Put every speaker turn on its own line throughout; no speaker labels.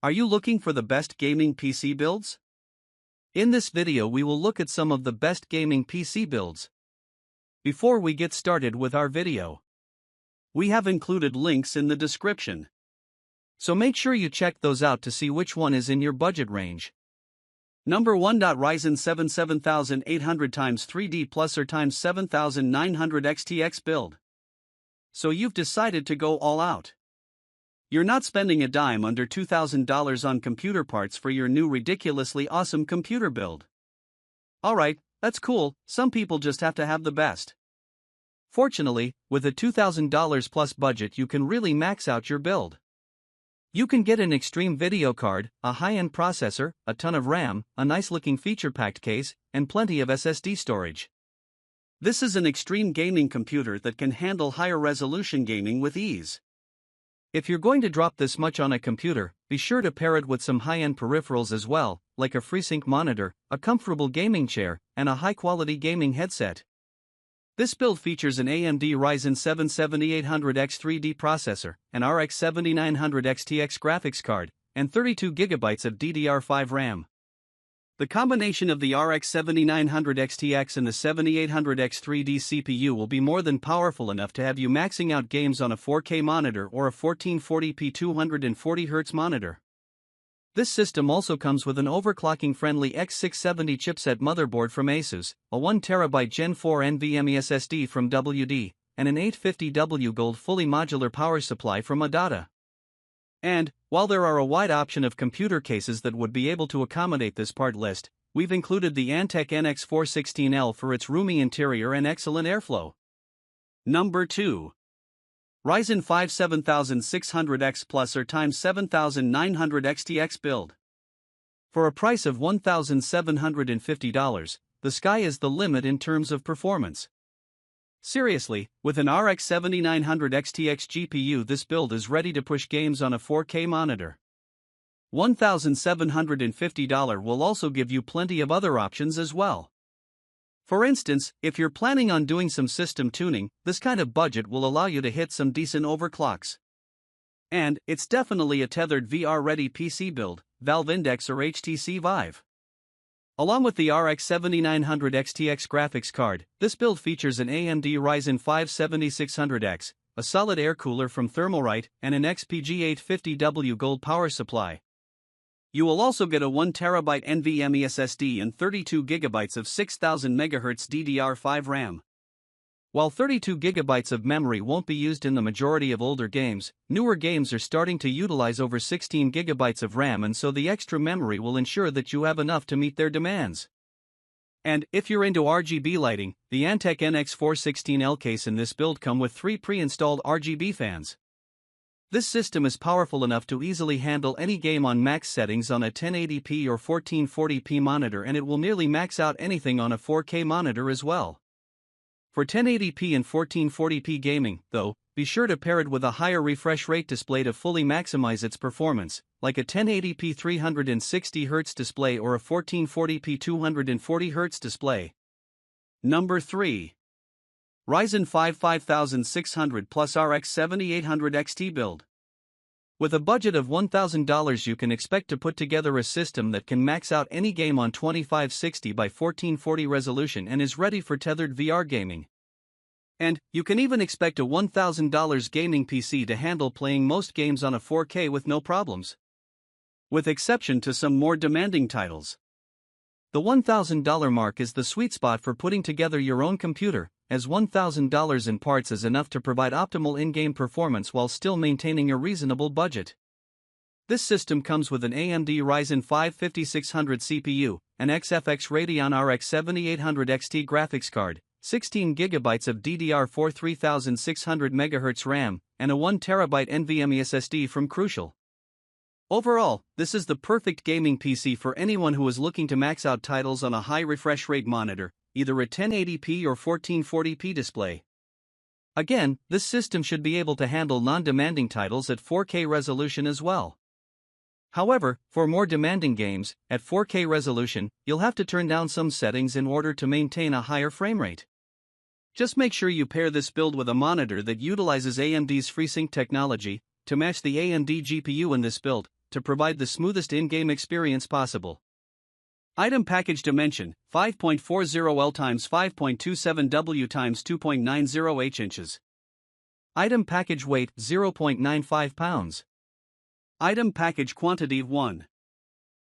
Are you looking for the best gaming PC builds? In this video we will look at some of the best gaming PC builds. Before we get started with our video, we have included links in the description. So make sure you check those out to see which one is in your budget range. Number 1. Ryzen 7 7800x3D Plus or x 7900 XTX Build. So you've decided to go all out. You're not spending a dime under $2,000 on computer parts for your new ridiculously awesome computer build. Alright, that's cool, some people just have to have the best. Fortunately, with a $2,000 plus budget you can really max out your build. You can get an extreme video card, a high-end processor, a ton of RAM, a nice-looking feature-packed case, and plenty of SSD storage. This is an extreme gaming computer that can handle higher resolution gaming with ease. If you're going to drop this much on a computer, be sure to pair it with some high-end peripherals as well, like a FreeSync monitor, a comfortable gaming chair, and a high-quality gaming headset. This build features an AMD Ryzen 7 7800X3D processor, an RX 7900 XTX graphics card, and 32GB of DDR5 RAM. The combination of the RX 7900 XTX and the 7800 X3D CPU will be more than powerful enough to have you maxing out games on a 4K monitor or a 1440p 240Hz monitor. This system also comes with an overclocking-friendly X670 chipset motherboard from Asus, a 1TB Gen 4 NVMe SSD from WD, and an 850W Gold fully modular power supply from Adata. And, while there are a wide option of computer cases that would be able to accommodate this part list, we've included the Antec NX416L for its roomy interior and excellent airflow. Number 2. Ryzen 5 7600X Plus or x 7900 XTX Build. For a price of $1,750, the sky is the limit in terms of performance. Seriously, with an RX 7900 XTX GPU this build is ready to push games on a 4K monitor. $1,750 will also give you plenty of other options as well. For instance, if you're planning on doing some system tuning, this kind of budget will allow you to hit some decent overclocks. And, it's definitely a tethered VR-ready PC build, Valve Index or HTC Vive. Along with the RX 7900 XTX graphics card, this build features an AMD Ryzen 5 7600X, a solid air cooler from Thermalright, and an XPG 850W Gold power supply. You will also get a 1TB NVMe SSD and 32GB of 6000MHz DDR5 RAM. While 32GB of memory won't be used in the majority of older games, newer games are starting to utilize over 16GB of RAM, and so the extra memory will ensure that you have enough to meet their demands. And, if you're into RGB lighting, the Antec NX416L case in this build come with 3 pre-installed RGB fans. This system is powerful enough to easily handle any game on max settings on a 1080p or 1440p monitor, and it will nearly max out anything on a 4K monitor as well. For 1080p and 1440p gaming, though, be sure to pair it with a higher refresh rate display to fully maximize its performance, like a 1080p 360Hz display or a 1440p 240Hz display. Number 3. Ryzen 5 5600 Plus RX 7800 XT Build. With a budget of $1,000 you can expect to put together a system that can max out any game on 2560 by 1440 resolution and is ready for tethered VR gaming. And, you can even expect a $1,000 gaming PC to handle playing most games on a 4K with no problems. With exception to some more demanding titles. The $1,000 mark is the sweet spot for putting together your own computer, as $1,000 in parts is enough to provide optimal in-game performance while still maintaining a reasonable budget. This system comes with an AMD Ryzen 5 5600 CPU, an XFX Radeon RX 7800 XT graphics card, 16GB of DDR4 3600MHz RAM, and a 1TB NVMe SSD from Crucial. Overall, this is the perfect gaming PC for anyone who is looking to max out titles on a high refresh rate monitor, either a 1080p or 1440p display. Again, this system should be able to handle non-demanding titles at 4K resolution as well. However, for more demanding games, at 4K resolution, you'll have to turn down some settings in order to maintain a higher frame rate. Just make sure you pair this build with a monitor that utilizes AMD's FreeSync technology. To match the AMD GPU in this build, to provide the smoothest in-game experience possible. Item package dimension 5.40L x 5.27W x 2.90H inches. Item package weight 0.95 pounds. Item package quantity 1.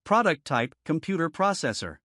Product type computer processor.